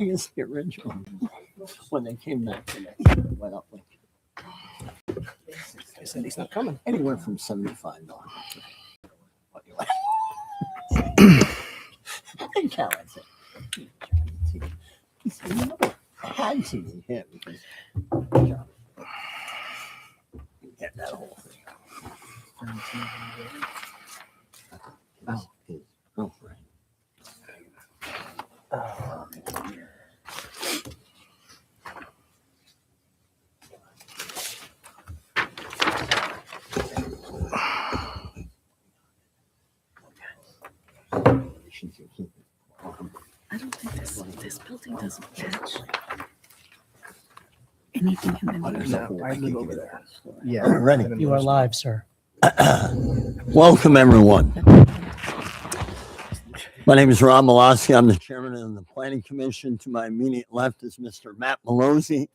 I guess the original, when they came back, they went up like. They said he's not coming. Anywhere from $75. And Calvin said, he said, I had to be him because get that whole thing. Oh, his girlfriend. I don't think this building doesn't catch anything in the news. No, I live over there. Yeah. Ready. You are live, sir. Welcome, everyone. My name is Rob Malosky. I'm the chairman of the Planning Commission. To my immediate left is Mr. Matt Malozzi,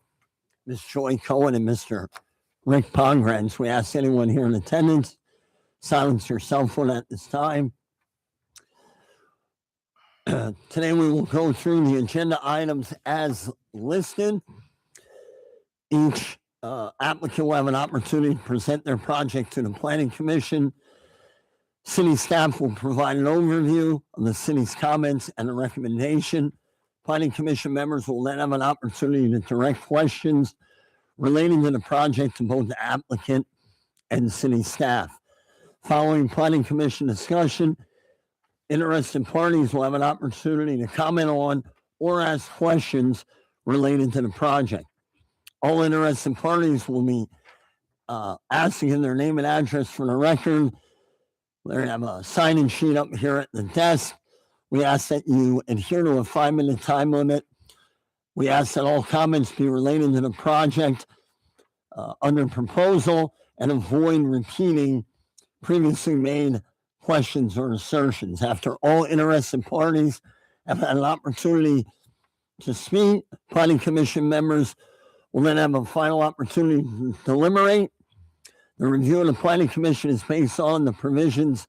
Ms. Joy Cohen, and Mr. Rick Pongratz. We ask anyone here in attendance, silence your cell phone at this time. Today we will go through the agenda items as listed. Each applicant will have an opportunity to present their project to the Planning Commission. City staff will provide an overview of the city's comments and a recommendation. Planning Commission members will then have an opportunity to direct questions relating to the project to both the applicant and city staff. Following Planning Commission discussion, interested parties will have an opportunity to comment on or ask questions related to the project. All interested parties will be asking in their name and address for the record. We're going to have a sign-in sheet up here at the desk. We ask that you adhere to a 5-minute time limit. We ask that all comments be related to the project under proposal and avoid repeating previously made questions or assertions. After all interested parties have had an opportunity to speak, Planning Commission members will then have a final opportunity to deliberate. The review of the Planning Commission is based on the provisions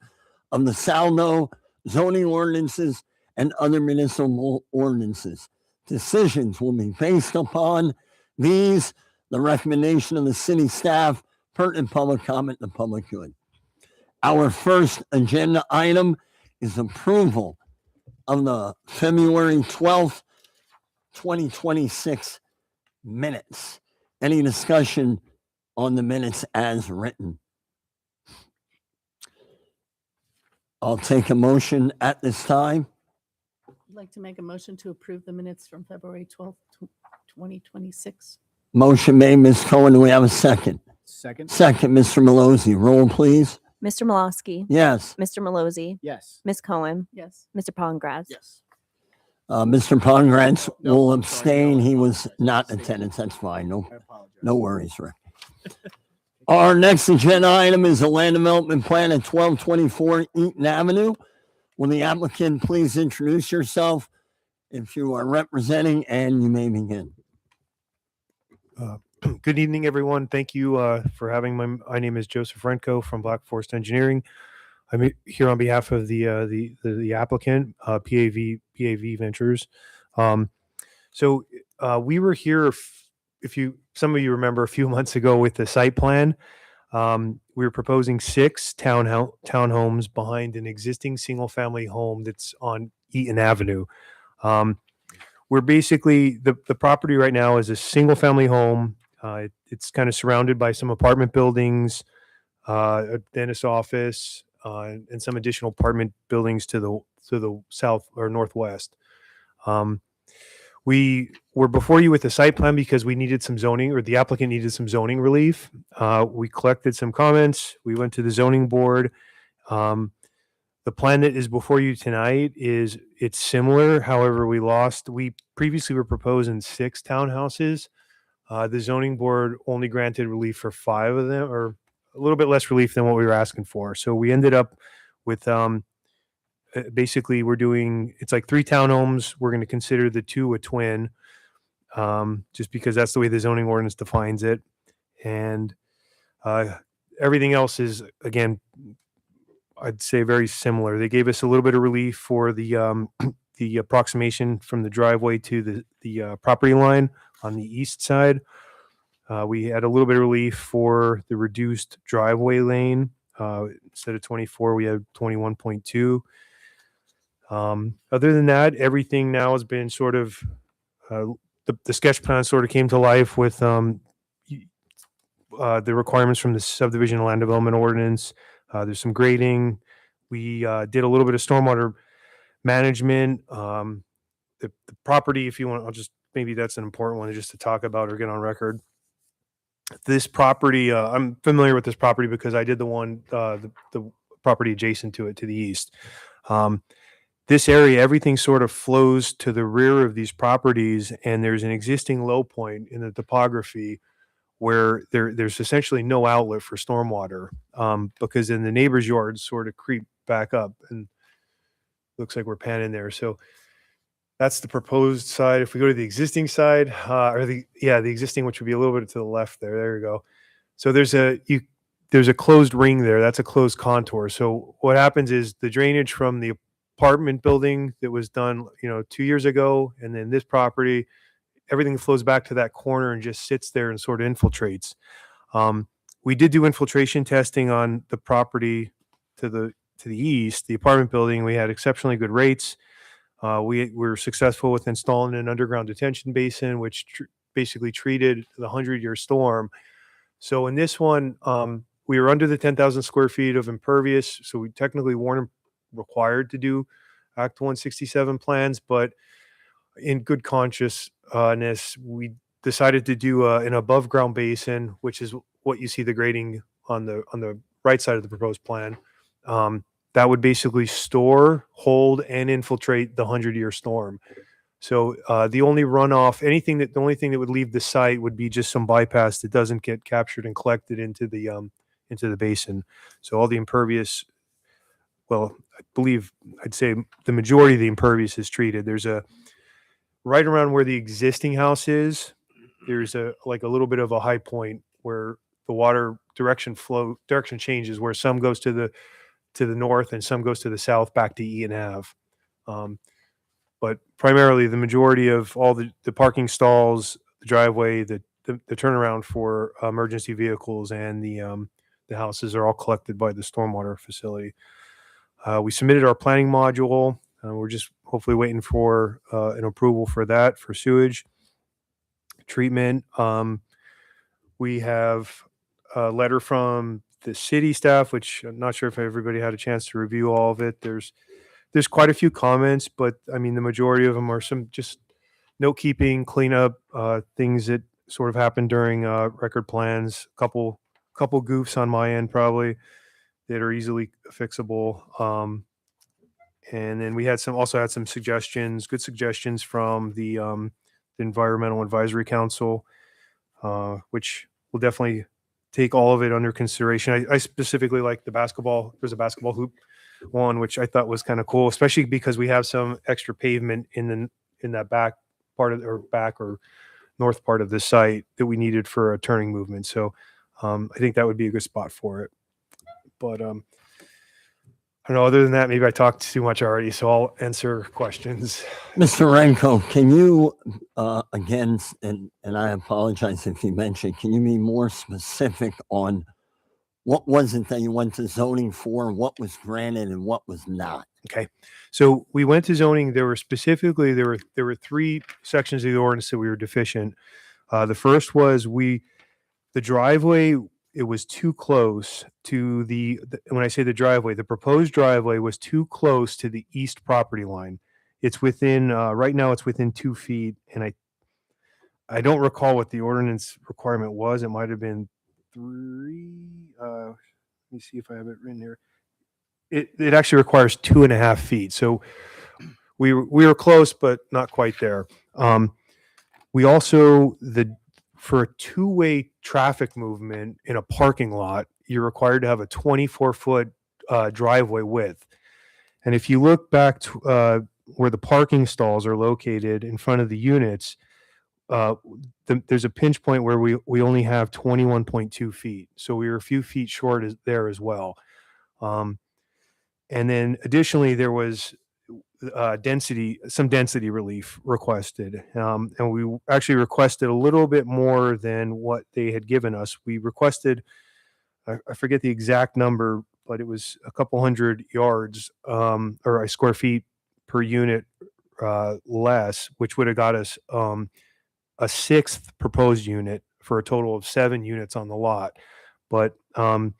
of the Saldo, zoning ordinances, and other municipal ordinances. Decisions will be based upon these, the recommendation of the city staff, pertinent public comment, and the public good. Our first agenda item is approval of the February 12th, 2026 minutes. Any discussion on the minutes as written? I'll take a motion at this time. I'd like to make a motion to approve the minutes from February 12th, 2026. Motion made, Ms. Cohen. Do we have a second? Second. Second, Mr. Malozzi. Roll, please. Mr. Malosky, Yes. Mr. Malozzi, Yes. Ms. Cohen, Yes. Mr. Pongratz. Yes. Mr. Pongratz No, will I'm sorry. abstain. No, He I was apologize. not in attendance. That's fine. No, I apologize. no worries, Rick. Our next agenda item is a land development plan at 1224 Eaton Avenue. Will the applicant please introduce yourself if you are representing, and you may begin. Good evening, everyone. Thank you for having my name is Joseph Renko from Black Forest Engineering. I'm here on behalf of the applicant, PAV Ventures. So we were here, some of you remember, a few months ago with the site plan. We were proposing 6 townhomes behind an existing single-family home that's on Eaton Avenue. We're basically, the property right now is a single-family home. It's kind of surrounded by some apartment buildings, a dentist office, and some additional apartment buildings to the south or northwest. We were before you with the site plan because we needed some zoning, or the applicant needed some zoning relief. We collected some comments. We went to the zoning board. The plan that is before you tonight it's similar. However, we previously were proposing 6 townhouses. The zoning board only granted relief for 5 of them, or a little bit less relief than what we were asking for. So we ended up with basically it's like 3 townhomes. We're going to consider the 2 a twin, just because that's the way the zoning ordinance defines it. And everything else is, again, I'd say very similar. They gave us a little bit of relief for the the approximation from the driveway to the property line on the east side. We had a little bit of relief for the reduced driveway lane. Instead of 24, we had 21.2. Other than that, everything now has been sort of, the sketch plan sort of came to life with the requirements from the subdivision and land development ordinance. There's some grading. We did a little bit of stormwater management. The property, if you want, maybe that's an important one just to talk about or get on record. This property, I'm familiar with this property because I did the property adjacent to it to the east. This area, everything sort of flows to the rear of these properties, and there's an existing low point in the topography where there's essentially no outlet for stormwater, because then the neighbor's yards sort of creep back up, and looks like we're panning there. So that's the proposed side. If we go to the existing side, the existing, which would be a little bit to the left there. There you go. So there's a closed ring there. That's a closed contour. So what happens is the drainage from the apartment building that was done, 2 years ago, and then this property, everything flows back to that corner and just sits there and sort of infiltrates. We did do infiltration testing on the property to the east, the apartment building. We had exceptionally good rates. We were successful with installing an underground detention basin, which basically treated the 100-year storm. So in this one, we were under the 10,000 square feet of impervious, so we technically weren't required to do Act 167 plans, but in good consciousness, we decided to do an above ground basin, which is what you see the grading on the right side of the proposed plan. That would basically store, hold, and infiltrate the 100-year storm. So the only only thing that would leave the site would be just some bypass that doesn't get captured and collected into the basin. So all the impervious, well, I'd say the majority of the impervious is treated. There's right around where the existing house is, there's a little bit of a high point where the water direction changes, where some goes to the north and some goes to the south back to Eaton Ave. But primarily the majority of all the parking stalls, the driveway, the turnaround for emergency vehicles, and the houses are all collected by the stormwater facility. We submitted our planning module. We're just hopefully waiting for an approval for that for sewage treatment. We have a letter from the city staff, which I'm not sure if everybody had a chance to review all of it. There's quite a few comments, but I mean, the majority of them are some just note keeping, cleanup, things that sort of happened during record plans. Couple goofs on my end probably that are easily fixable. And then we also had some suggestions, good suggestions from the Environmental Advisory Council, which will definitely take all of it under consideration. I specifically like there's a basketball hoop one, which I thought was kind of cool, especially because we have some extra pavement in that back part or north part of the site that we needed for a turning movement. So I think that would be a good spot for it. But I don't know, other than that, maybe I talked too much already, so I'll answer questions. Mr. Renko, can you, again, and I apologize if you mentioned, can you be more specific on what was it that you went to zoning for, what was granted and what was not? Okay. So we went to zoning. There were 3 sections of the ordinance that we were deficient. The first was the driveway, it was too close to when I say the driveway, the proposed driveway was too close to the east property line. It's within, right now it's within 2 feet. And I don't recall what the ordinance requirement was. It might've been 3, let me see if I have it written here. It actually requires 2.5 feet. So we were close, but not quite there. We also, for a 2-way traffic movement in a parking lot, you're required to have a 24-foot driveway width. And if you look back to where the parking stalls are located in front of the units, there's a pinch point where we only have 21.2 feet. So we were a few feet short there as well. And then additionally, there was some density relief requested. And we actually requested a little bit more than what they had given us. We requested, I forget the exact number, but it was a couple hundred yards or square feet per unit less, which would have got us a sixth proposed unit for a total of 7 units on the lot. But the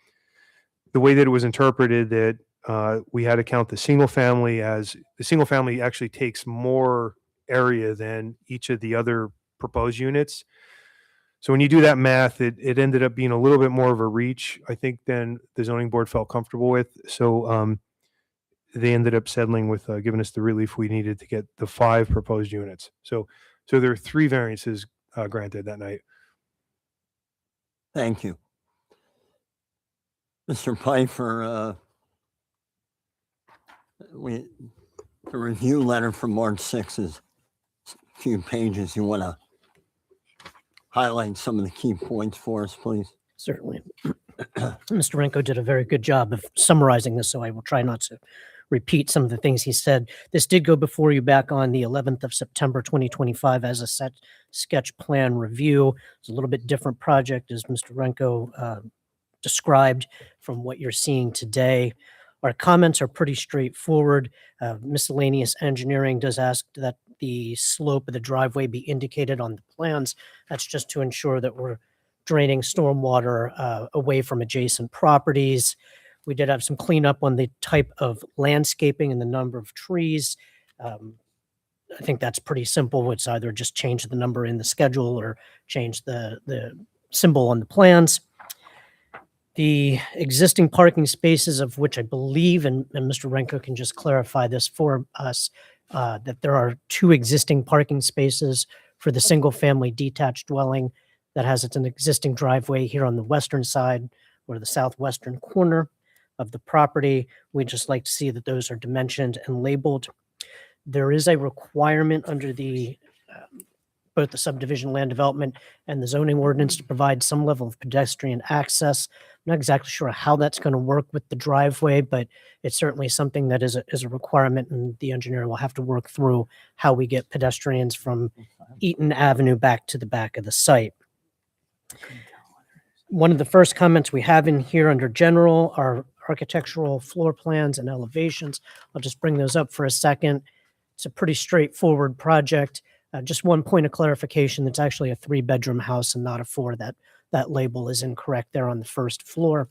way that it was interpreted, that we had to count the single family as the single family actually takes more area than each of the other proposed units. So when you do that math, it ended up being a little bit more of a reach, I think, than the zoning board felt comfortable with. So they ended up settling with giving us the relief we needed to get the 5 proposed units. So there are 3 variances granted that night. Thank you. Mr. Pfeiffer, the review letter from March 6th is a few pages. You want to highlight some of the key points for us, please? Certainly. Mr. Renko did a very good job of summarizing this, so I will try not to repeat some of the things he said. This did go before you back on the 11th of September 2025 as a set sketch plan review. It's a little bit different project, as Mr. Renko described from what you're seeing today. Our comments are pretty straightforward. Miscellaneous engineering does ask that the slope of the driveway be indicated on the plans. That's just to ensure that we're draining stormwater away from adjacent properties. We did have some cleanup on the type of landscaping and the number of trees. I think that's pretty simple. It's either just change the number in the schedule or change the symbol on the plans. The existing parking spaces, of which I believe, and Mr. Renko can just clarify this for us, that there are 2 existing parking spaces for the single-family detached dwelling that has an existing driveway here on the western side or the southwestern corner of the property. We'd just like to see that those are dimensioned and labeled. There is a requirement under the both the subdivision land development and the zoning ordinance to provide some level of pedestrian access. I'm not exactly sure how that's going to work with the driveway, but it's certainly something that is a requirement, and the engineer will have to work through how we get pedestrians from Eaton Avenue back to the back of the site. One of the first comments we have in here under general are architectural floor plans and elevations. I'll just bring those up for a second. It's a pretty straightforward project. Just one point of clarification, it's actually a 3-bedroom house and not a 4. That label is incorrect there on the first floor.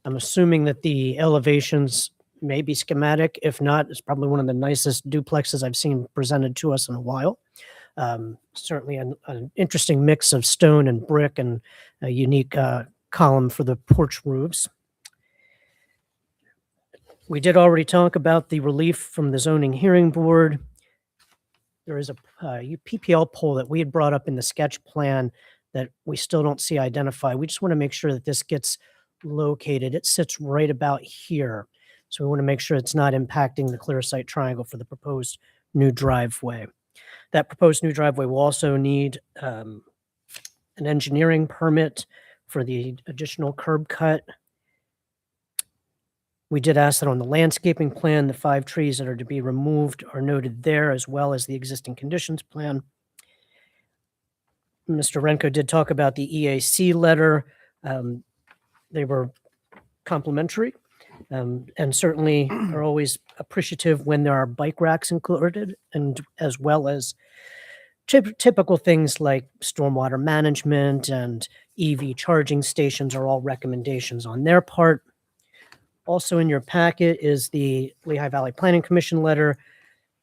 I'm assuming that the elevations may be schematic. If not, it's probably one of the nicest duplexes I've seen presented to us in a while. Certainly an interesting mix of stone and brick and a unique column for the porch roofs. We did already talk about the relief from the zoning hearing board. There is a PPL pole that we had brought up in the sketch plan that we still don't see identified. We just want to make sure that this gets located. It sits right about here. So we want to make sure it's not impacting the clear sight triangle for the proposed new driveway. That proposed new driveway will also need an engineering permit for the additional curb cut. We did ask that on the landscaping plan, the 5 trees that are to be removed are noted there, as well as the existing conditions plan. Mr. Renko did talk about the EAC letter. They were complimentary and certainly are always appreciative when there are bike racks included, and as well as typical things like stormwater management and EV charging stations are all recommendations on their part. Also in your packet is the Lehigh Valley Planning Commission letter.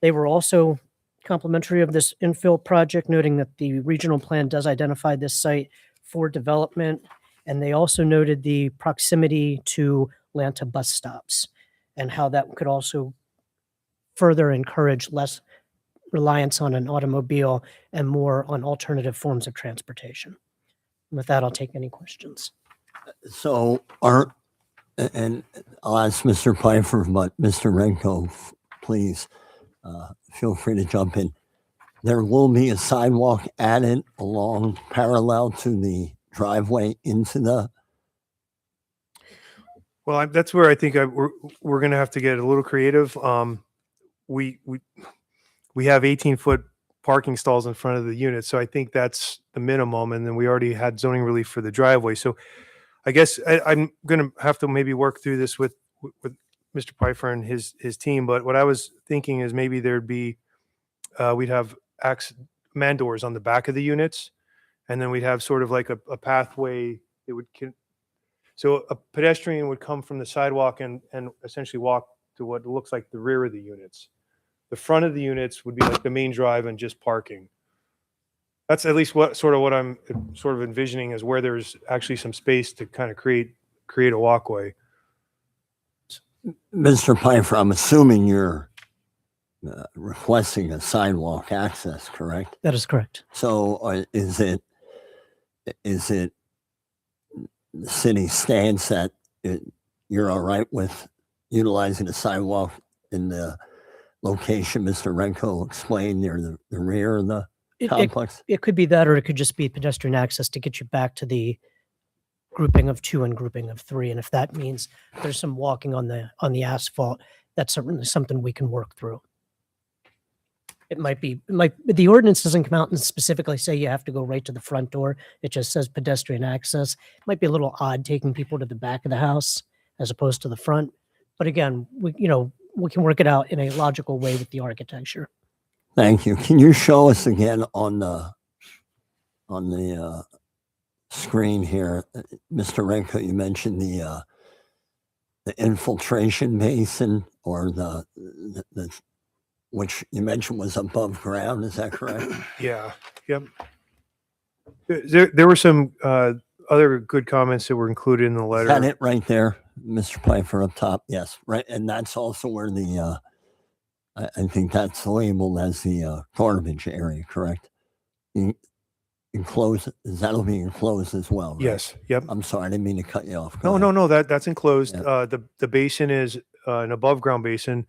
They were also complimentary of this infill project, noting that the regional plan does identify this site for development. And they also noted the proximity to Lanta bus stops and how that could also further encourage less reliance on an automobile and more on alternative forms of transportation. With that, I'll take any questions. So and I'll ask Mr. Pfeiffer, but Mr. Renko, please feel free to jump in. There will be a sidewalk added along parallel to the driveway into the Well, that's where I think we're going to have to get a little creative. We have 18-foot parking stalls in front of the unit, so I think that's the minimum. And then we already had zoning relief for the driveway. So I guess I'm going to have to maybe work through this with Mr. Pfeiffer and his team. But what I was thinking is maybe there'd be we'd have man doors on the back of the units, and then we'd have sort of like a pathway that would. So a pedestrian would come from the sidewalk and essentially walk to what looks like the rear of the units. The front of the units would be like the main drive and just parking. That's at least what I'm sort of envisioning is where there's actually some space to kind of create a walkway. Mr. Pfeiffer, I'm assuming you're requesting a sidewalk access, correct? That is correct. So is it the city stance that you're all right with utilizing the sidewalk in the location Mr. Renko explained near the rear of the complex? It could be that, or it could just be pedestrian access to get you back to the grouping of 2 and grouping of 3. And if that means there's some walking on the asphalt, that's certainly something we can work through. The ordinance doesn't come out and specifically say you have to go right to the front door. It just says pedestrian access. It might be a little odd taking people to the back of the house as opposed to the front. But again, we can work it out in a logical way with the architecture. Thank you. Can you show us again on the screen here, Mr. Renko? You mentioned the infiltration basin, or the which you mentioned was above ground. Is that correct? Yeah. Yep. There were some other good comments that were included in the Is letter. that it right there, Mr. Pfeiffer, up top? Yes, right. And that's also where the I think that's labeled as the garbage area, correct? Enclosed, that'll be enclosed as well, right? Yes. Yep. I'm sorry, I didn't mean to cut you off. Go No, ahead. that's enclosed. Yeah. The basin is an above ground basin,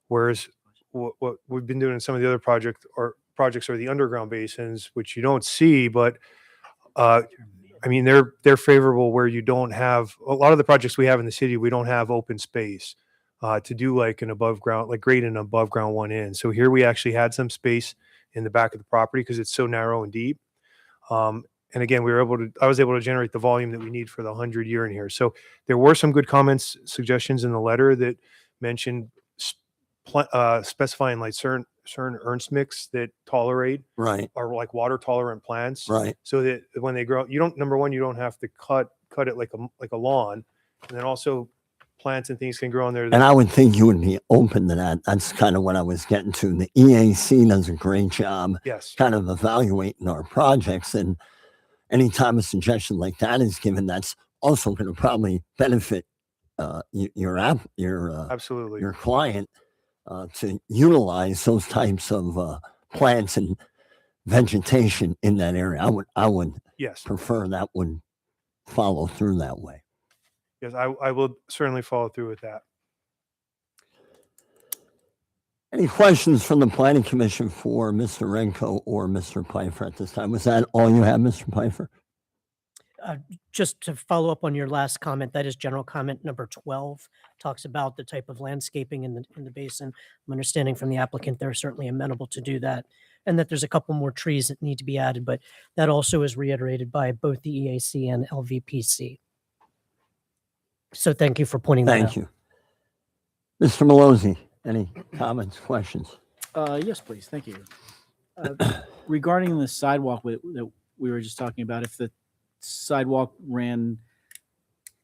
whereas what we've been doing in some of the other projects are the underground basins, which you don't see, but I mean, they're favorable where you don't have a lot of the projects we have in the city. We don't have open space to do like an above ground, like grade an above ground one in. So here we actually had some space in the back of the property because it's so narrow and deep. And again, I was able to generate the volume that we need for the 100-year in here. So there were some good comments, suggestions in the letter that mentioned specifying like certain Ernst mix that tolerate Right, are like water tolerant plants, right. so that when they grow, number one, you don't have to cut it like a lawn, and then also plants and things can grow on there. And I would think you would be open to that. That's kind of what I was getting to. The EAC does a great job Yes. kind of evaluating our projects, and anytime a suggestion like that is given, that's also going to probably benefit your Absolutely. your client to utilize those types of plants and vegetation in that area. I would Yes. prefer that would follow through that way. Yes. I will certainly follow through with that. Any questions from the Planning Commission for Mr. Renko or Mr. Pfeiffer at this time? Was that all you had, Mr. Pfeiffer? Just to follow up on your last comment, that is general comment number 12, talks about the type of landscaping in the basin. I'm understanding from the applicant, they're certainly amenable to do that, and that there's a couple more trees that need to be added, but that also is reiterated by both the EAC and LVPC. So thank you for pointing that out. Thank you. Mr. Malozzi, any comments, questions? Yes, please. Thank you. Regarding the sidewalk that we were just talking about, if the sidewalk ran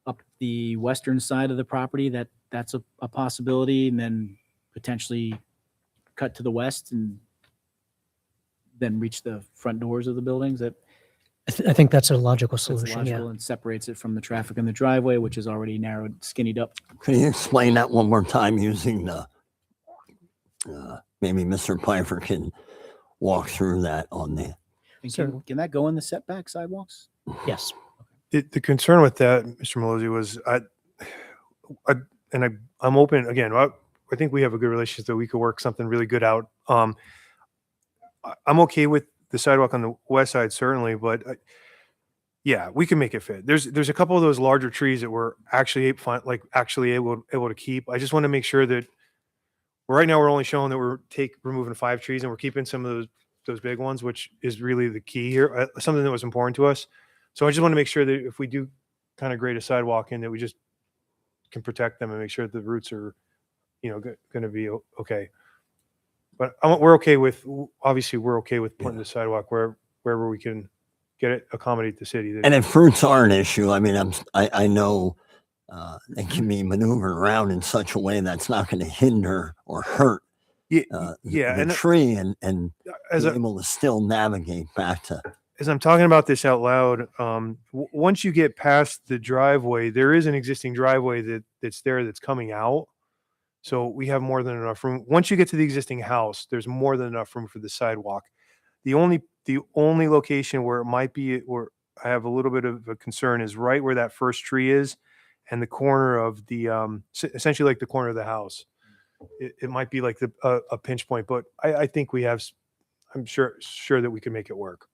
up the western side of the property, that's a possibility, and then potentially cut to the west and then reach the front doors of the buildings. I think that's a logical That's solution. logical and separates it from the traffic in the driveway, which is already narrowed, skinnied up. Could you explain that one more time using the, maybe Mr. Pfeiffer can walk through that on the, And Sure. can that go in the setback sidewalks? Yes. The concern with that, Mr. Malozzi, was I'm open again. I think we have a good relationship that we could work something really good out. I'm okay with the sidewalk on the west side, certainly, but Yeah, we can make it fit. There's a couple of those larger trees that we're actually actually able to keep. I just want to make sure that right now we're only showing that we're removing 5 trees and we're keeping some of those big ones, which is really the key here. Something that was important to us. So I just want to make sure that if we do kind of grade a sidewalk in, that we just can protect them and make sure that the roots are, going to be okay. But we're okay with, obviously we're okay with putting the sidewalk wherever we can get it, accommodate the city. And if roots are an issue, I mean, I know they can be maneuvered around in such a way that's not going to hinder or hurt Yeah, the and tree and as be a, able to still navigate back to. as I'm talking about this out loud, once you get past the driveway, there is an existing driveway that's there that's coming out. So we have more than enough room. Once you get to the existing house, there's more than enough room for the sidewalk. The only location where it might be, where I have a little bit of a concern, is right where that first tree is and the corner of the, essentially like the corner of the house. It might be like a pinch point, but I think we have, I'm sure that we can make it work.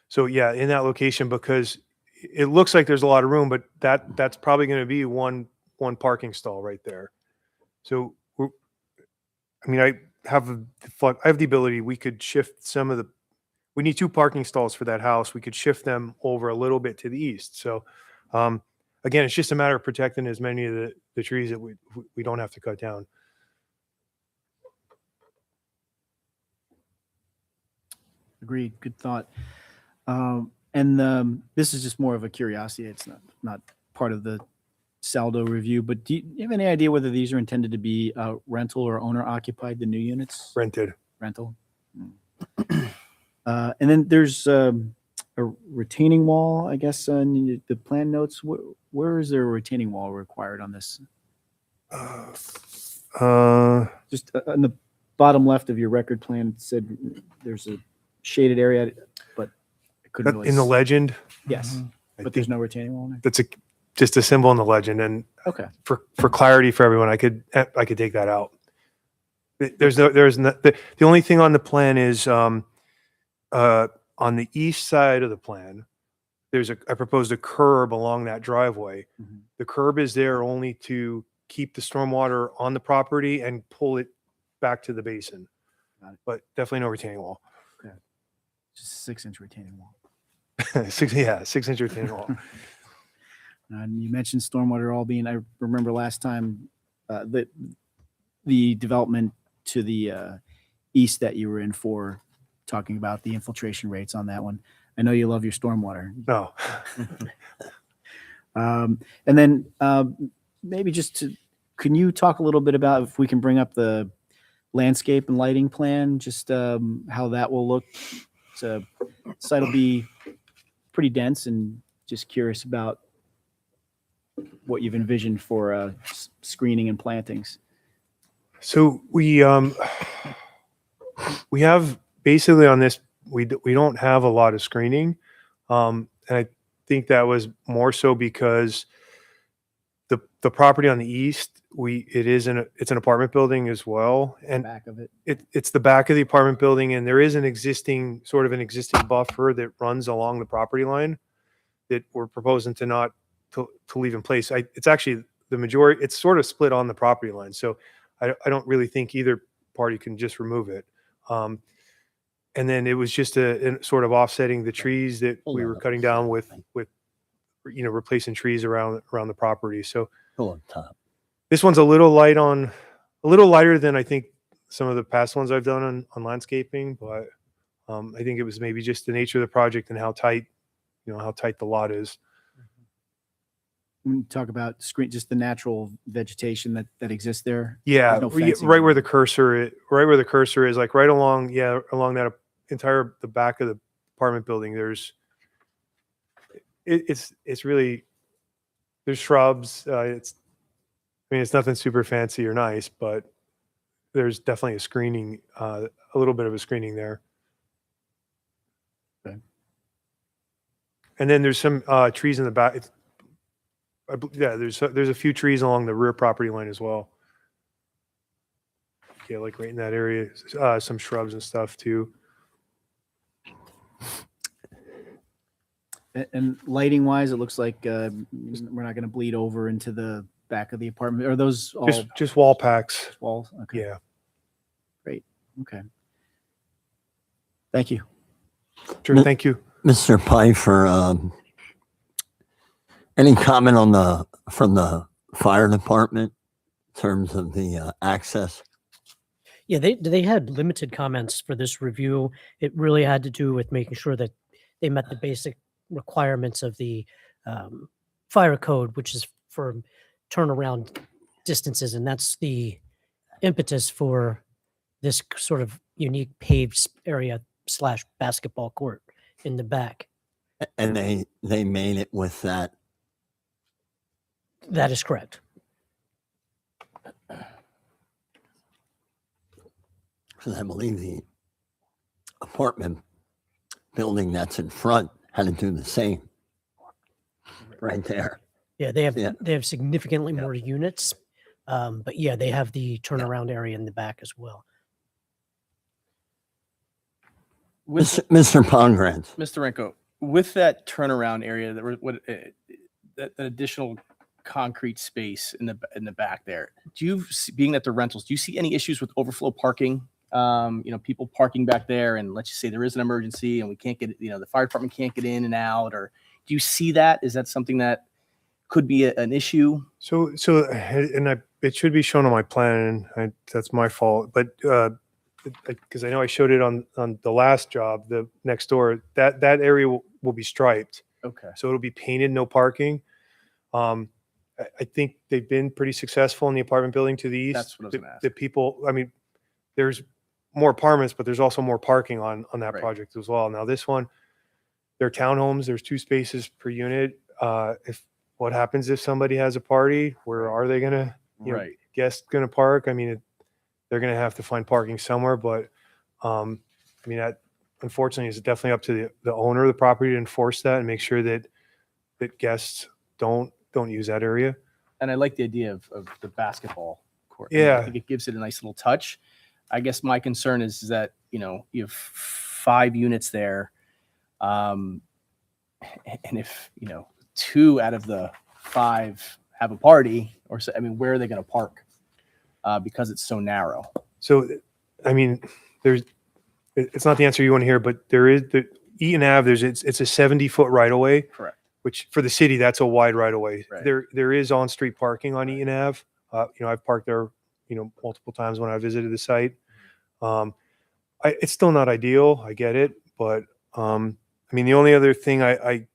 So yeah, in that location, because it looks like there's a lot of room, but that's probably going to be one parking stall right there. So I have the ability, we could shift we need 2 parking stalls for that house. We could shift them over a little bit to the east. So again, it's just a matter of protecting as many of the trees that we don't have to cut down. Agreed. Good thought. This is just more of a curiosity. It's not part of the Saldo review, but do you have any idea whether these are intended to be rental or owner occupied, the new units? Rented. Rental. And then there's a retaining wall, I guess, on the plan notes. Where is there a retaining wall required on this? Just on the bottom left of your record plan, it said there's a shaded area, but I couldn't really In the legend, Yes, I but there's think no retaining wall in that's just a symbol in the legend. And there? Okay. for clarity for everyone, I could take that out. The only thing on the plan is on the east side of the plan, I proposed a curb along that driveway. Mhm. The curb is there only to keep the stormwater on the property and pull it back to the basin, Got it. but definitely no retaining wall. Just a 6-inch retaining wall. 6-inch retaining wall. And you mentioned stormwater all being, I remember last time, the development to the east that you were in for, talking about the infiltration rates on that one. I know you love your stormwater. No. And then maybe can you talk a little bit about, if we can bring up the landscape and lighting plan, just how that will look? So site will be pretty dense, and just curious about what you've envisioned for screening and plantings. So we have basically on this, we don't have a lot of screening. And I think that was more so because the property on the east, it's an apartment building as well. And Back of it. it's the back of the apartment building, and there is an existing buffer that runs along the property line that we're proposing to leave in place. It's actually the majority, it's sort of split on the property line. So I don't really think either party can just remove it. And then it was just a sort of offsetting the trees that we were cutting down with replacing trees around the property. So Go up top. this one's a little lighter than I think some of the past ones I've done on landscaping, but I think it was maybe just the nature of the project and how tight the lot is. When you talk about just the natural vegetation that exists there. Yeah, No fencing. right where the cursor is, like right along that entire the back of the apartment building. It's really, there's shrubs. It's nothing super fancy or nice, but there's definitely a screening, a little bit of a screening there. Okay. And then there's some trees in the back. There's a few trees along the rear property line as well. Yeah, like right in that area, some shrubs and stuff too. And lighting wise, it looks like we're not going to bleed over into the back of the apartment. Are those all Just wall packs. walls? Okay. Yeah. Okay. Thank you. Sure. Thank you. Mr. Pfeiffer, any comment on from the fire department in terms of the access? Yeah, they had limited comments for this review. It really had to do with making sure that they met the basic requirements of the fire code, which is for turnaround distances, and that's the impetus for this sort of unique paved area / basketball court in the back. And they made it with that. That is correct. Because I believe the apartment building that's in front had to do the same. Right there. Yeah, they have Yeah. significantly Yeah. more units, but yeah, they have the turnaround area in the back as well. With Mr. Pongratz. Mr. Renko, with that turnaround area, that additional concrete space in the back there, being that the rentals, do you see any issues with overflow parking? People parking back there, and let's just say there is an emergency and we can't get, the fire department can't get in and out, or do you see that? Is that something that could be an issue? It should be shown on my plan, and that's my fault. But because I know I showed it on the last job, the next door, that area will be striped, Okay. so it'll be painted, no parking. I think they've been pretty successful in the apartment building to the east. That's what I was gonna ask. The people, I mean, there's more apartments, but there's also more parking on that Right. project as well. Now this one, they're townhomes. There's 2 spaces per unit. What happens if somebody has a party? Where are they gonna? Right. Guests going to park? I mean, they're going to have to find parking somewhere, but that unfortunately is definitely up to the owner of the property to enforce that and make sure that guests don't use that area. And I like the idea of the basketball court. Yeah. I think it gives it a nice little touch. I guess my concern is that, you have 5 units there. And if, 2 out of the 5 have a party, where are they going to park? Because it's so narrow. So, it's not the answer you want to hear, but there is the Eaton Ave. It's a 70-foot right of way, Correct. which for the city, that's a wide right of way. Right. There is on-street parking on Eaton Ave. I've parked there, multiple times when I visited the site. It's still not ideal. I get it, but the only other thing I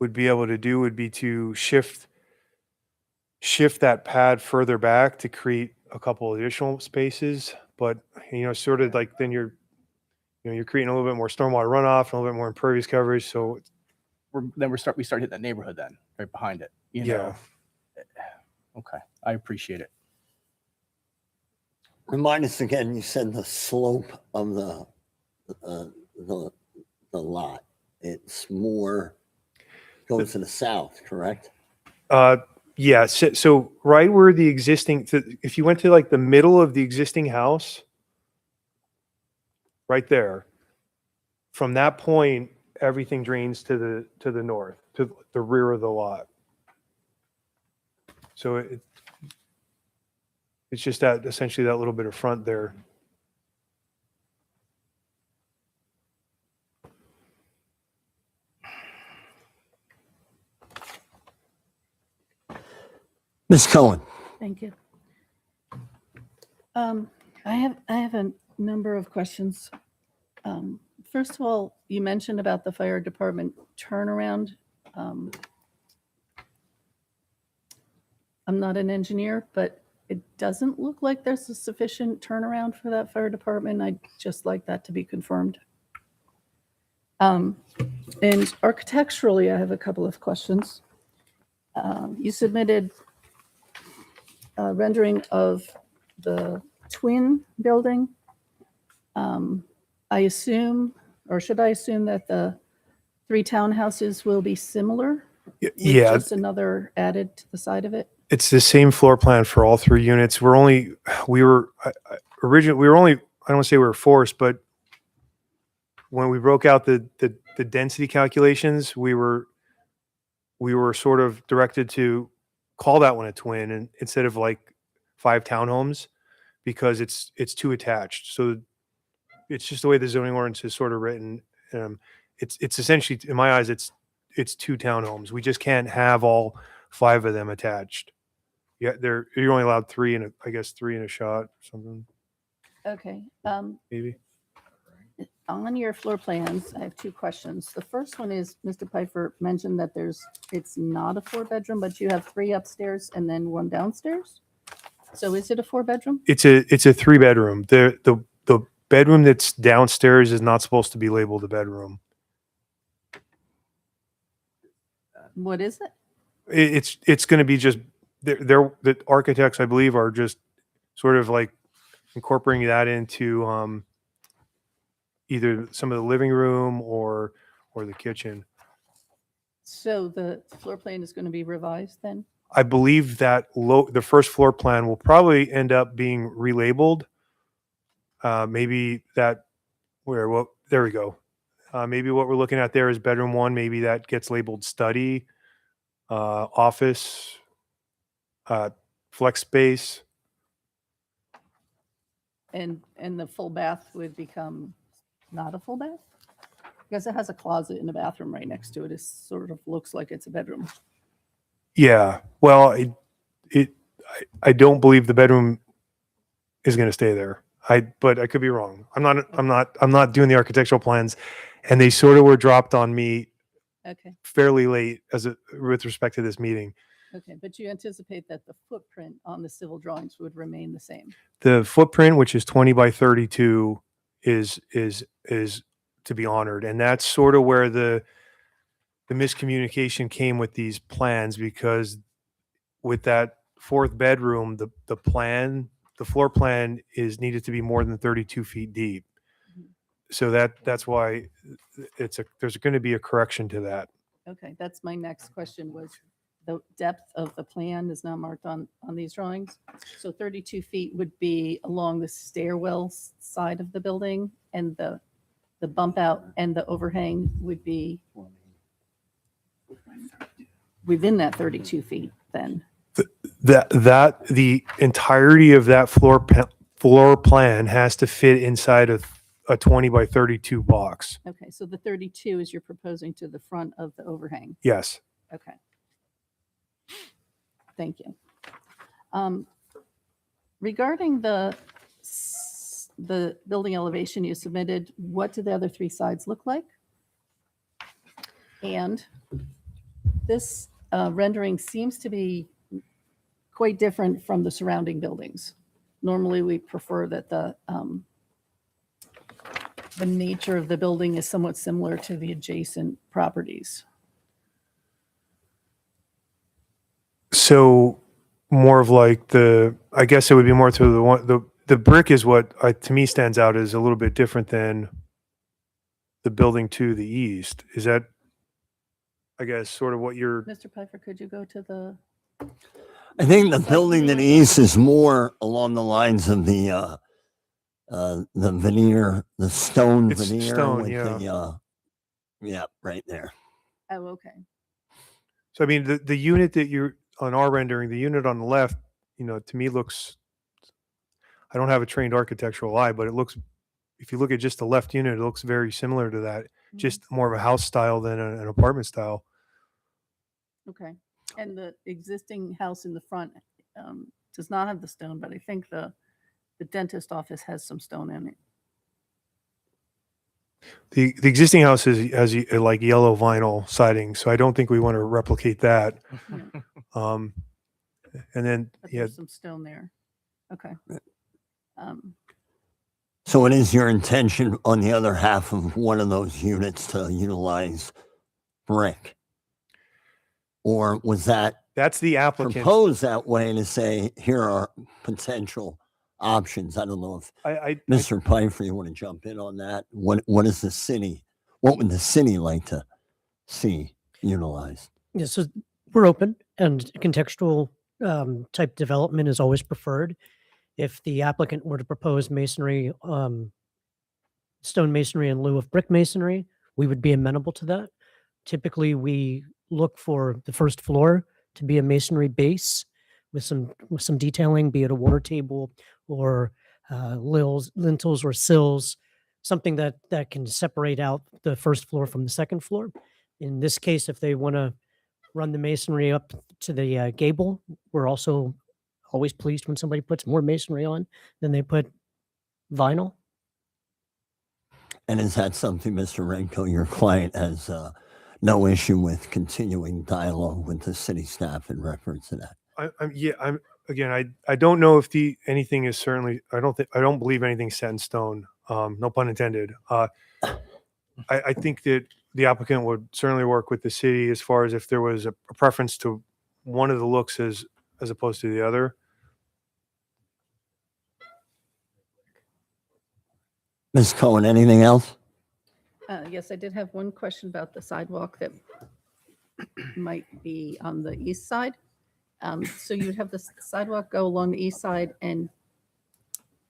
would be able to do would be to shift that pad further back to create a couple additional spaces. But sort of like then you're creating a little bit more stormwater runoff, and a little bit more impervious coverage. So We start hitting that neighborhood then, right behind it. yeah. Okay. I appreciate it. Remind us again, you said the slope of the lot. It's more goes to the south, correct? Yeah. So right where the existing, if you went to like the middle of the existing house, right there, from that point, everything drains to the north, to the rear of the lot. So it's just that essentially that little bit of front there. Ms. Cohen. Thank you. I have a number of questions. First of all, you mentioned about the fire department turnaround. I'm not an engineer, but it doesn't look like there's a sufficient turnaround for that fire department. I'd just like that to be confirmed. And architecturally, I have a couple of questions. You submitted a rendering of the twin building. I assume, or should I assume that the 3 townhouses will be similar? with Yeah. Just another added to the side of it? It's the same floor plan for all 3 units. We were originally, I don't want to say we were forced, but when we broke out the density calculations, we were sort of directed to call that one a twin and instead of like 5 townhomes because it's too attached. So it's just the way the zoning ordinance is sort of written. It's essentially, in my eyes, it's 2 townhomes. We just can't have all 5 of them attached. Yeah, you're only allowed 3 in a shot or something, Okay. maybe. On your floor plans, I have 2 questions. The first one is, Mr. Pfeiffer mentioned that it's not a 4-bedroom, but you have 3 upstairs and then 1 downstairs. So is it a 4-bedroom? It's a 3-bedroom. The bedroom that's downstairs is not supposed to be labeled a bedroom. What is it? It's going to be just the architects, I believe, are just sort of like incorporating that into either some of the living room or the kitchen. So the floor plan is going to be revised then? I believe that the first floor plan will probably end up being relabeled. Maybe that there we go. Maybe what we're looking at there is bedroom 1. Maybe that gets labeled study, office, flex space. And the full bath would become not a full bath? Because it has a closet in the bathroom right next to it. It sort of looks like it's a bedroom. Yeah. Well, I don't believe the bedroom is going to stay there. But I could be wrong. I'm not doing the architectural plans, and they sort of were dropped on me Okay, fairly late with respect to this meeting. okay. But you anticipate that the footprint on the civil drawings would remain the same? The footprint, which is 20 by 32, is to be honored, and that's sort of where the miscommunication came with these plans, because with that 4th bedroom, the floor plan is needed to be more than 32 feet deep. So that's why there's going to be a correction to that. Okay, that's my next question, was the depth of the plan is not marked on these drawings. So 32 feet would be along the stairwell side of the building, and the bump out and the overhang would be within that 32 feet then? The entirety of that floor plan has to fit inside of a 20 by 32 box. Okay, so the 32 is you're proposing to the front of the overhang. Yes. Okay. Thank you. Regarding the building elevation you submitted, what do the other 3 sides look like? And this rendering seems to be quite different from the surrounding buildings. Normally, we prefer that the nature of the building is somewhat similar to the adjacent properties. So more of like I guess it would be more to the brick is what to me stands out as a little bit different than the building to the east. Is that, I guess, sort of what you're? Mr. Pfeiffer, could you go to the, I think the building to the east is more along the lines of the veneer, the stone It's veneer stone, with yeah. yeah, right there. oh, okay. So I mean, the unit that you're on our rendering, the unit on the left, to me looks. I don't have a trained architectural eye, but it looks. If you look at just the left unit, it looks very similar to that. Just more of a house style than an apartment style. Okay. And the existing house in the front does not have the stone, but I think the dentist office has some stone in it. The existing house has like yellow vinyl siding, so I don't think we want to replicate that. And then But yeah, there's some stone there. Okay. So it is your intention on the other half of one of those units to utilize brick? Or was that that's the applicant. proposed that way to say, here are potential options? I don't know if Mr. Pfeiffer, you want to jump in on that? What would the city like to see utilized? Yeah, so we're open, and contextual type development is always preferred. If the applicant were to propose masonry stone masonry in lieu of brick masonry, we would be amenable to that. Typically, we look for the first floor to be a masonry base with some detailing, be it a water table or lintels or sills, something that can separate out the first floor from the second floor. In this case, if they want to run the masonry up to the gable, we're also always pleased when somebody puts more masonry on than they put vinyl. And is that something, Mr. Renko, your client has no issue with continuing dialogue with the city staff in reference to that? I don't know if anything is certainly, I don't believe anything's set in stone. No pun intended. I think that the applicant would certainly work with the city as far as if there was a preference to one of the looks as opposed to the other. Ms. Cohen, anything else? Yes, I did have one question about the sidewalk that might be on the east side. So you'd have the sidewalk go along the east side and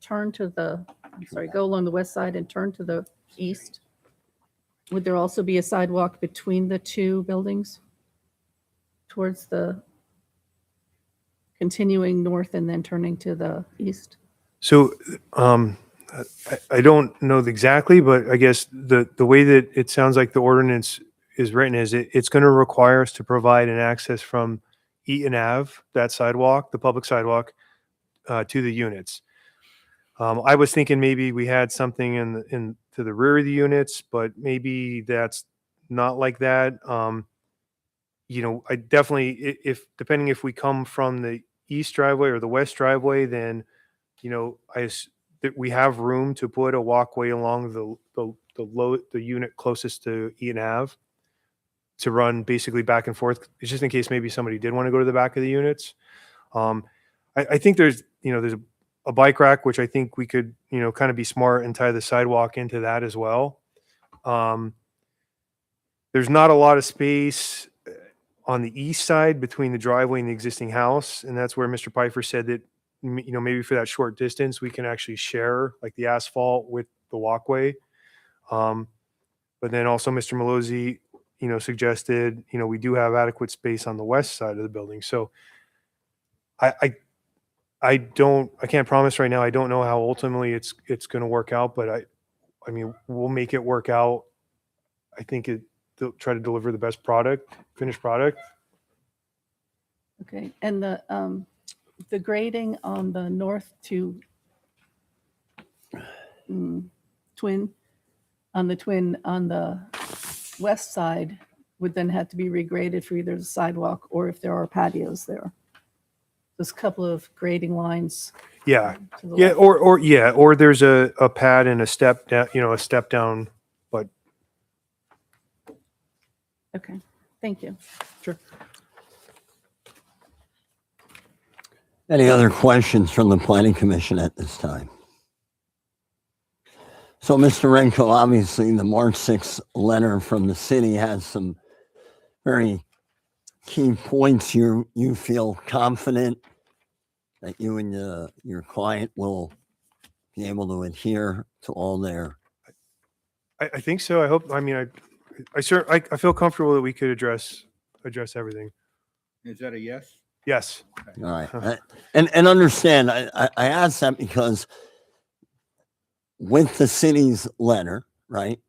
turn to go along the west side and turn to the east. Would there also be a sidewalk between the two buildings towards the continuing north and then turning to the east? So I don't know exactly, but I guess the way that it sounds like the ordinance is written is it's going to require us to provide an access from Eaton Ave, that sidewalk, the public sidewalk, to the units. I was thinking maybe we had something in to the rear of the units, but maybe that's not like that. I definitely, if depending if we come from the east driveway or the west driveway, then that we have room to put a walkway along the unit closest to Eaton Ave to run basically back and forth. It's just in case maybe somebody did want to go to the back of the units. I think there's a bike rack, which I think we could, kind of be smart and tie the sidewalk into that as well. There's not a lot of space on the east side between the driveway and the existing house. And that's where Mr. Pfeiffer said that, maybe for that short distance, we can actually share like the asphalt with the walkway. But then also Mr. Malozzi, suggested, we do have adequate space on the west side of the building. So I can't promise right now. I don't know how ultimately it's going to work out, but I mean, we'll make it work out. I think they'll try to deliver the best finished product. Okay, and the grading on the north to twin on the west side would then have to be regraded for either the sidewalk or if there are patios there. There's a couple of grading lines. Yeah. To the Yeah. left. Or there's a pad and a step down, a step down, but Okay, thank you. Any other questions from the planning commission at this time? So, Mr. Renko, obviously the March 6th letter from the city has some very key points. You feel confident that you and your client will be able to adhere to all their. I think so. I hope. I mean, I feel comfortable that we could address everything. Is that a yes? Yes. All right. And understand, I asked that because with the city's letter, right,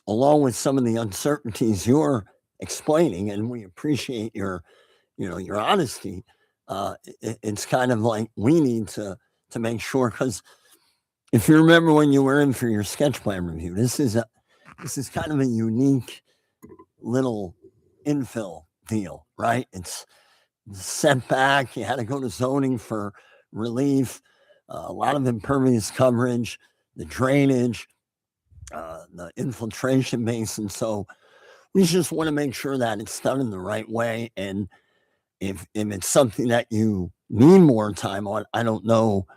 along with some of the uncertainties you're explaining, and we appreciate your honesty, it's kind of like we need to make sure, because if you remember when you were in for your sketch plan review, this is kind of a unique little infill deal, right? It's setback. You had to go to zoning for relief, a lot of impervious coverage, the drainage, the infiltration basin. So we just want to make sure that it's done in the right way. And if it's something that you need more time on, I don't know,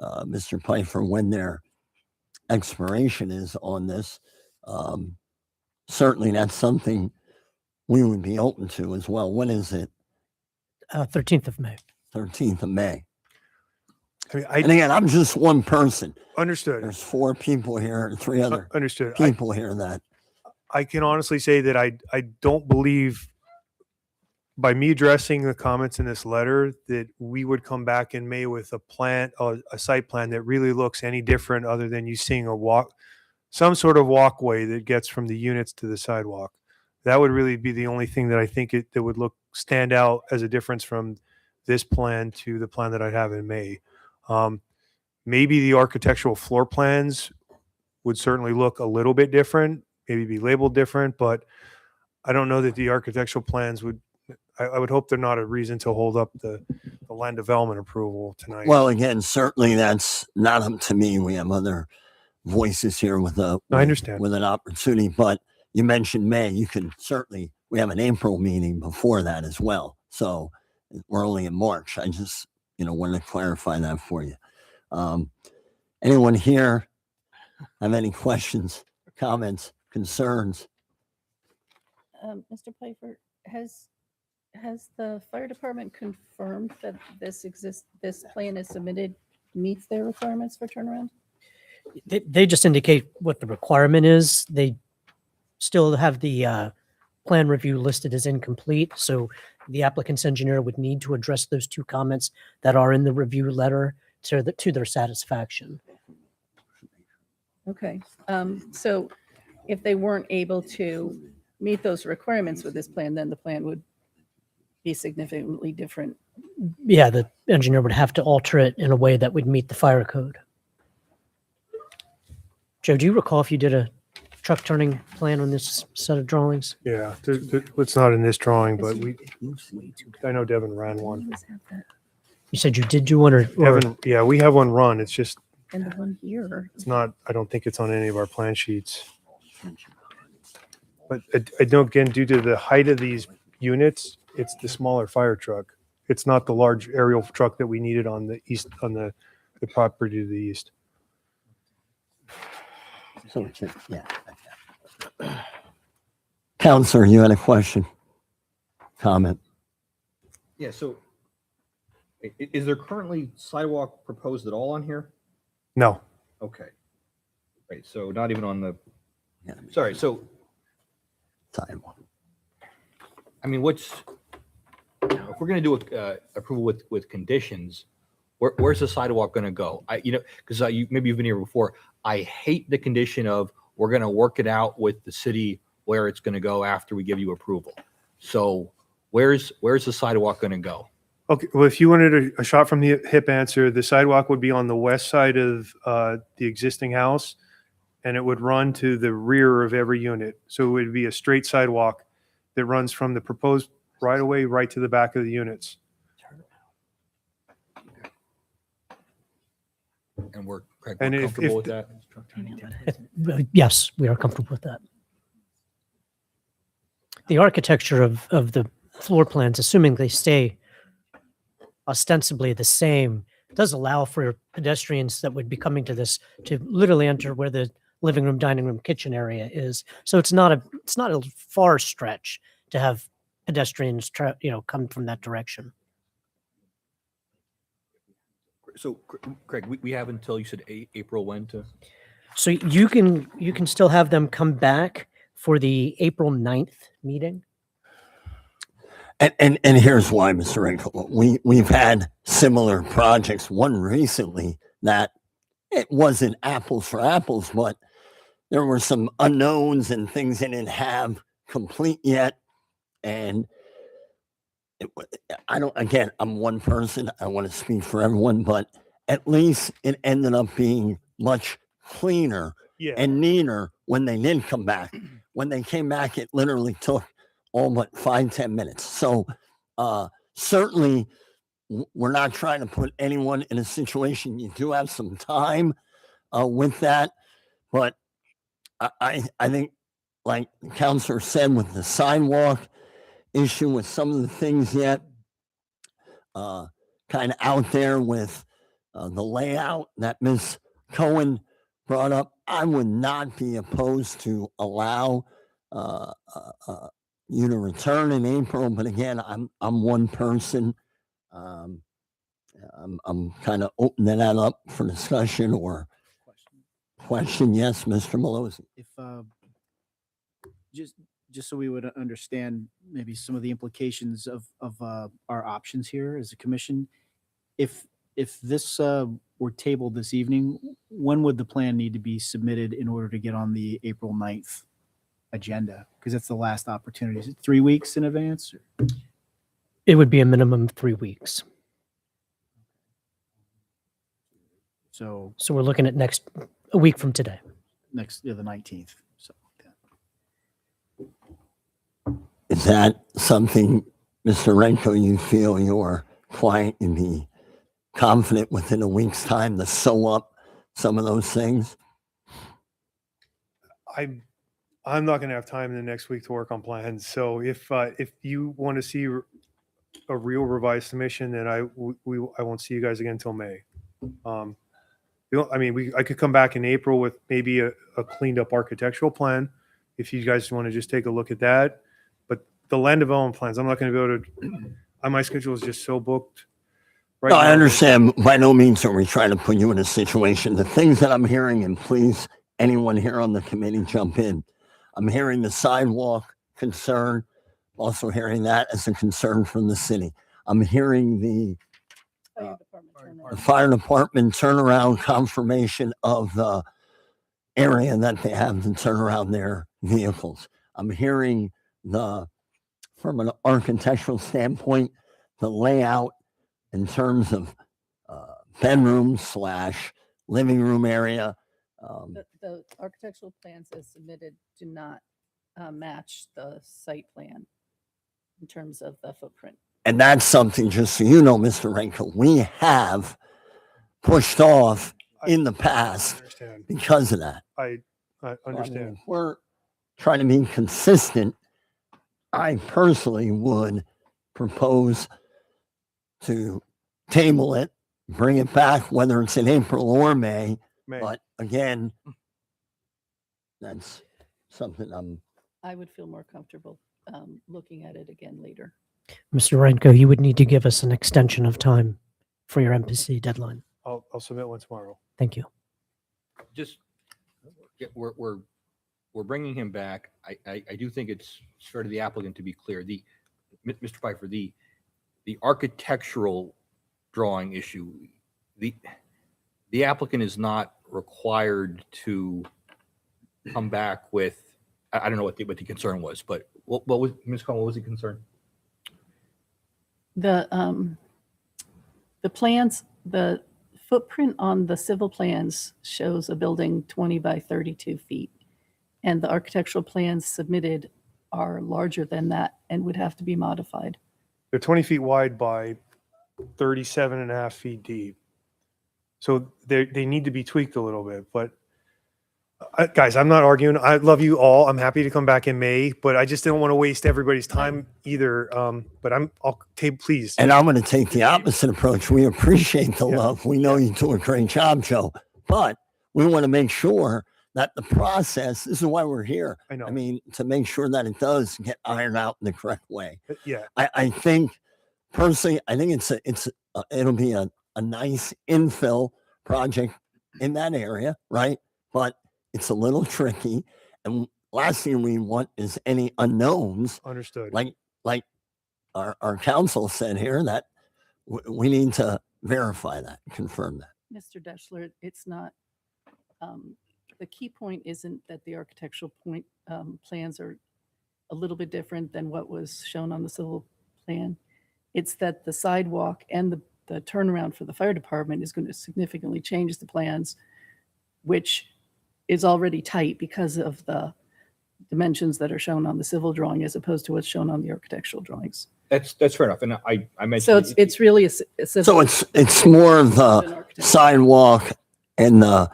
Mr. Pfeiffer, when their expiration is on this. Certainly that's something we would be open to as well. When is it? 13th of May. 13th of May. I mean, And again, I'm just one person. understood. There's 4 people here, and 3 other Understood. people here that I can honestly say that I don't believe by me addressing the comments in this letter that we would come back in May with a plan, a site plan that really looks any different other than you seeing some sort of walkway that gets from the units to the sidewalk. That would really be the only thing that I think that would stand out as a difference from this plan to the plan that I'd have in May. Maybe the architectural floor plans would certainly look a little bit different, maybe be labeled different, but I don't know that the architectural plans would, I would hope they're not a reason to hold up the land development approval tonight. well, again, certainly that's not up to me. We have other voices here with I understand. with an opportunity, but you mentioned May. You can certainly, we have an April meeting before that as well. So we're only in March. I just, wanted to clarify that for you. Anyone here have any questions, comments, concerns? Mr. Pfeiffer, has the fire department confirmed that this plan is submitted meets their requirements for turnaround? They just indicate what the requirement is. They still have the plan review listed as incomplete. So the applicant's engineer would need to address those 2 comments that are in the review letter to their satisfaction. Okay, so if they weren't able to meet those requirements with this plan, then the plan would be significantly different. Yeah, the engineer would have to alter it in a way that would meet the fire code. Joe, do you recall if you did a truck turning plan on this set of drawings? Yeah, it's not in this drawing, but I know Devin ran one. You said you did do one, or Devin, yeah, we have one run. It's just, And the one here, it's not, I don't think it's on any of our plan sheets. But I know, again, due to the height of these units, it's the smaller fire truck. It's not the large aerial truck that we needed on the east, on the property to the east. So, yeah. Counselor, you had a question, comment? Yeah, so is there currently sidewalk proposed at all on here? No, Okay. Right, so not even on the, Yeah, sorry, so, sidewalk. I mean, if we're gonna do a approval with conditions, where's the sidewalk gonna go? Because maybe you've been here before, I hate the condition of, we're gonna work it out with the city where it's gonna go after we give you approval. So where's the sidewalk gonna go? okay, well, if you wanted a shot from the hip answer, the sidewalk would be on the west side of the existing house, and it would run to the rear of every unit. So it would be a straight sidewalk that runs from the proposed right-of-way right to the back of the units. And Craig, And we're if- comfortable if with that? yes, we are comfortable with that. The architecture of the floor plans, assuming they stay ostensibly the same, does allow for pedestrians that would be coming to this to literally enter where the living room, dining room, kitchen area is. So it's not a far stretch to have pedestrians come from that direction. So Craig, we have until, you said April when to? So you can still have them come back for the April 9th meeting. And here's why, Mr. Rinkle. We've had similar projects, one recently that it wasn't apples for apples, but there were some unknowns and things they didn't have complete yet. And I'm one person. I want to speak for everyone, but at least it ended up being much cleaner Yeah. and neater when they did come back. When they came back, it literally took all but 5-10 minutes. So certainly we're not trying to put anyone in a situation. You do have some time with that, but I think, like the counselor said, with the sidewalk issue, with some of the things yet kind of out there with the layout that Ms. Cohen brought up, I would not be opposed to allow you to return in April. But again, I'm one person, and I'm kind of opening that up for discussion or question. Yes, Mr. Malozzi. If just so we would understand maybe some of the implications of our options here as a commission, if this were tabled this evening, when would the plan need to be submitted in order to get on the April 9th agenda? Because it's the last opportunity. Is it 3 weeks in advance? It would be a minimum of 3 weeks. So So we're looking at a week from today. next, the 19th. So Is that something, Mr. Renko, you feel your client can be confident within a week's time to sew up some of those things? I'm not going to have time in the next week to work on plans. So if you want to see a real revised submission, then I won't see you guys again until May. I mean, I could come back in April with maybe a cleaned up architectural plan if you guys want to just take a look at that. But the land development plans, I'm not going to be able to. My schedule is just so booked. Right No, I now. understand. By no means are we trying to put you in a situation. The things that I'm hearing, and please, anyone here on the committee jump in. I'm hearing the sidewalk concern, also hearing that as a concern from the city. I'm hearing the Fire department turnaround. the fire department turnaround confirmation of the area that they have to turn around their vehicles. I'm hearing from an architectural standpoint, the layout in terms of bedroom / living room area. The architectural plans as submitted do not match the site plan in terms of the footprint. And that's something, just so you know, Mr. Renko, we have pushed off in the I past understand. because of that. I I mean, understand. if we're trying to be consistent, I personally would propose to table it, bring it back, whether it's in April or May. May. But again, that's something I would feel more comfortable looking at it again later. Mr. Renko, you would need to give us an extension of time for your MPC deadline. I'll submit one tomorrow. Thank you. Just, we're bringing him back. I do think it's fair to the applicant to be clear. Mr. Pfeiffer, the architectural drawing issue, the applicant is not required to come back with, I don't know what the concern was, but what was, Ms. Cohen, what was the concern? The plans, the footprint on the civil plans shows a building 20 by 32 feet. And the architectural plans submitted are larger than that and would have to be modified. They're 20 feet wide by 37 and a half feet deep. So they need to be tweaked a little bit, but guys, I'm not arguing. I love you all. I'm happy to come back in May, but I just don't want to waste everybody's time either. But I'll take, please. and I'm going to take the opposite approach. We appreciate the Yeah. love. We know you do a great job, Joe, but we want to make sure that the process, this is why we're here. I know. I mean, to make sure that it does get ironed out in the correct way. Yeah. I think personally, I think it'll be a nice infill project in that area, right? But it's a little tricky. And last thing we want is any unknowns, Understood. like our council said here, that we need to verify that, confirm that. Mr. Deschler, it's not, the key point isn't that the architectural plans are a little bit different than what was shown on the civil plan. It's that the sidewalk and the turnaround for the fire department is going to significantly change the plans, which is already tight because of the dimensions that are shown on the civil drawing as opposed to what's shown on the architectural drawings. That's fair enough. And I mentioned. So it's really a So it's more of the an architect. sidewalk and the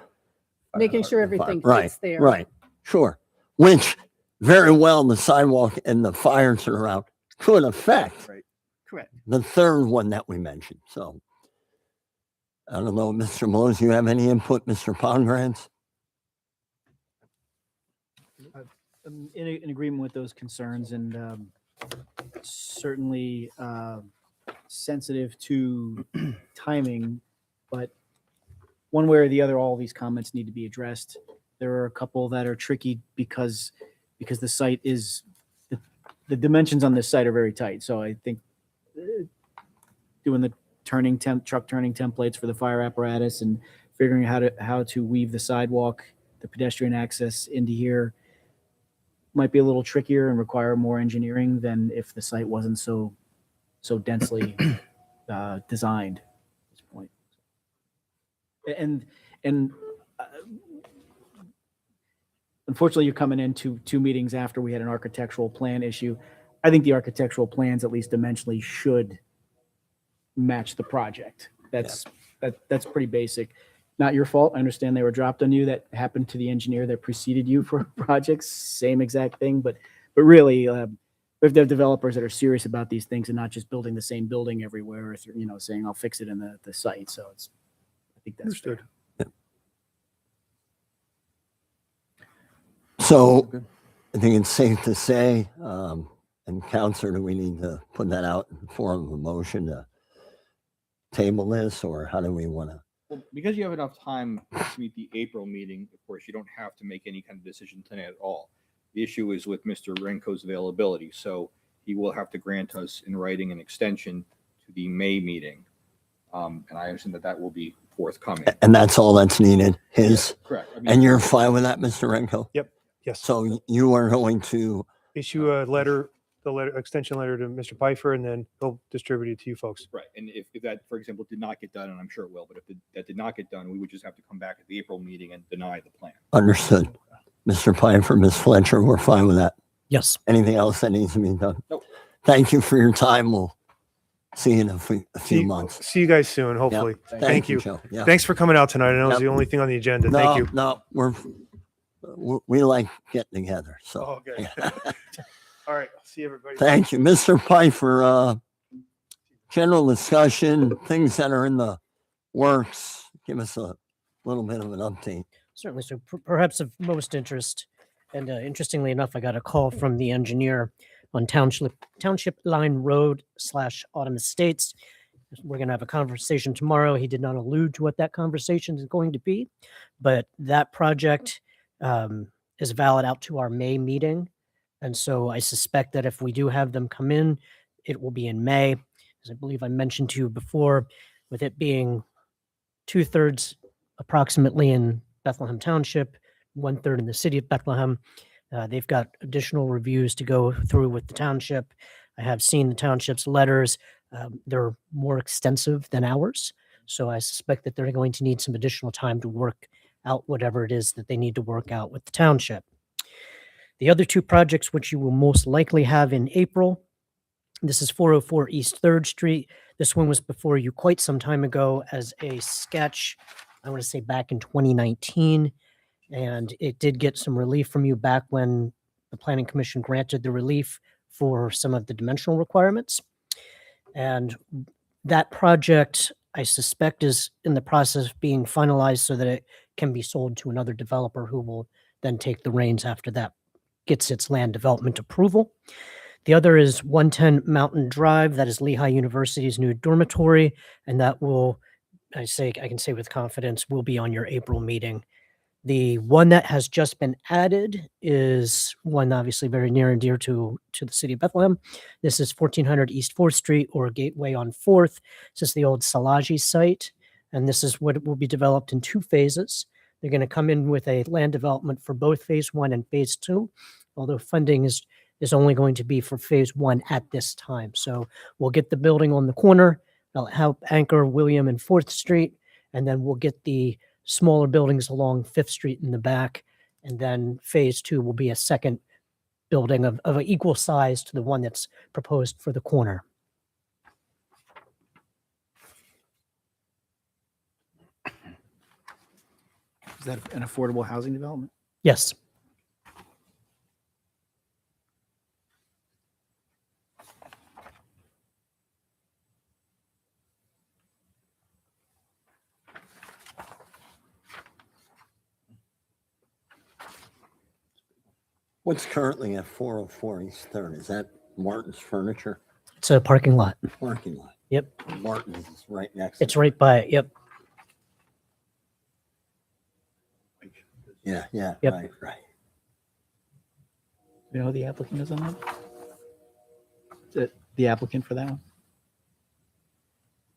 Making sure everything right, fits there. right, sure. Which very well the sidewalk and the fire turnaround could affect Correct. the third one that we mentioned. So I don't know, Mr. Malone, you have any input, Mr. Pongrantz? I'm in agreement with those concerns, and certainly sensitive to timing, but one way or the other, all these comments need to be addressed. There are a couple that are tricky because the site is, the dimensions on this site are very tight. So I think doing the truck turning templates for the fire apparatus and figuring out how to weave the sidewalk, the pedestrian access into here might be a little trickier and require more engineering than if the site wasn't so densely designed at this point. And unfortunately, you're coming into 2 meetings after we had an architectural plan issue. I think the architectural plans, at least dimensionally, should match the project. That's pretty basic. Not your fault. I understand they were dropped on you. That happened to the engineer that preceded you for projects. Same exact thing. But really, we have to have developers that are serious about these things and not just building the same building everywhere, or saying I'll fix it in the site. So I think that's fair. Understood. So I think it's safe to say, and Counselor, do we need to put that out in the form of a motion to table this, or how do we want to? Well, because you have enough time to meet the April meeting, of course, you don't have to make any kind of decision tonight at all. The issue is with Mr. Renko's availability, so he will have to grant us in writing an extension to the May meeting. And I understand that will be forthcoming. And that's all that's needed, his, Correct. I mean, and you're fine with that, Mr. Renko? Yes. So you are going to, Issue a letter, extension letter to Mr. Pfeiffer, and then he'll distribute it to you folks. right. And if that, for example, did not get done, and I'm sure it will, but if that did not get done, we would just have to come back at the April meeting and deny the plan. understood. Mr. Pfeiffer, Ms. Fletcher, we're fine with that. Yes. Anything else that needs to be done? Nope. Thank you for your time. We'll see you in a few months. See you guys soon, hopefully. Thank you. Joe. Yeah. Thanks for coming out tonight. I know it's Yep. the only thing on the agenda. No, Thank you. no, we like getting together. So Oh, okay. All right. I'll see everybody. thank you, Mr. Pfeiffer. General discussion, things that are in the works. Give us a little bit of an update. Certainly. So perhaps of most interest, and interestingly enough, I got a call from the engineer on Township Line Road / Autumn Estates. We're going to have a conversation tomorrow. He did not allude to what that conversation is going to be, but that project is valid out to our May meeting. And so I suspect that if we do have them come in, it will be in May. As I believe I mentioned to you before, with it being 2/3 approximately in Bethlehem Township, 1/3 in the city of Bethlehem. They've got additional reviews to go through with the township. I have seen the township's letters. They're more extensive than ours. So I suspect that they're going to need some additional time to work out whatever it is that they need to work out with the township. The other 2 projects, which you will most likely have in April, this is 404 East 3rd Street. This one was before you quite some time ago as a sketch, I want to say back in 2019. And it did get some relief from you back when the Planning Commission granted the relief for some of the dimensional requirements. And that project, I suspect, is in the process of being finalized so that it can be sold to another developer who will then take the reins after that gets its land development approval. The other is 110 Mountain Drive. That is Lehigh University's new dormitory. And that will, I can say with confidence, will be on your April meeting. The one that has just been added is one obviously very near and dear to the city of Bethlehem. This is 1400 East 4th Street, or Gateway on 4th. This is the old Salaji site, and this is what will be developed in 2 phases. They're going to come in with a land development for both phase 1 and phase 2, although funding is only going to be for phase 1 at this time. So we'll get the building on the corner. They'll help anchor William and 4th Street, and then we'll get the smaller buildings along 5th Street in the back. And then phase 2 will be a second building of an equal size to the one that's proposed for the corner. Is that an affordable housing development? Yes. What's currently at 404 East 3rd? Is that Martin's Furniture It's a parking lot. parking lot? Yep. Martin's is right next. It's right by it. Yep. Yeah, yeah, Yep. right. You know who the applicant is on that? The applicant for that one?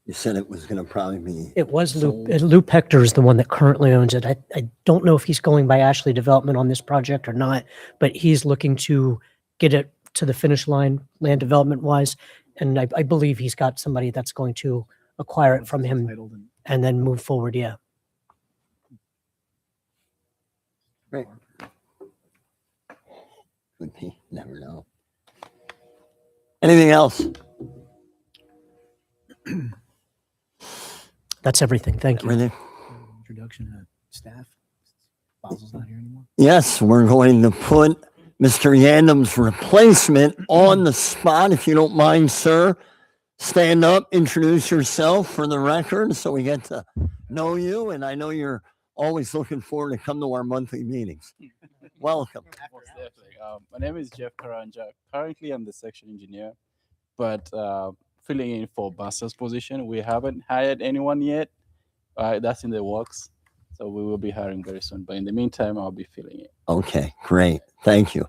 You said it was going to probably be. It was sold. Luke Hector is the one that currently owns it. I don't know if he's going by Ashley Development on this project or not, but he's looking to get it to the finish line, land development wise. And I believe he's got somebody that's going to acquire it from him Titled and- and then move forward. Yeah. Right. Could be. Never know. Anything else? That's everything. Thank you. Everything? Introduction to staff. Basil's not here anymore. Yes, we're going to put Mr. Yandam's replacement on the spot. If you don't mind, sir, stand up, introduce yourself for the record so we get to know you. And I know you're always looking forward to come to our monthly meetings. Welcome. Most definitely. My name is Jeff Karanja. Currently, I'm the section engineer, but filling in for Basil's position. We haven't hired anyone yet. That's in the works. So we will be hiring very soon. But in the meantime, I'll be filling it. Okay, great. Thank you.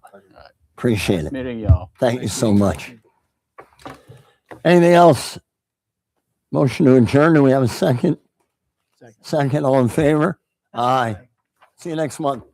Appreciate it. Meeting y'all. Thank you so much. Anything else? Motion to adjourn. Do we have a second? Second. Second, all in favor? Aye. See you next month.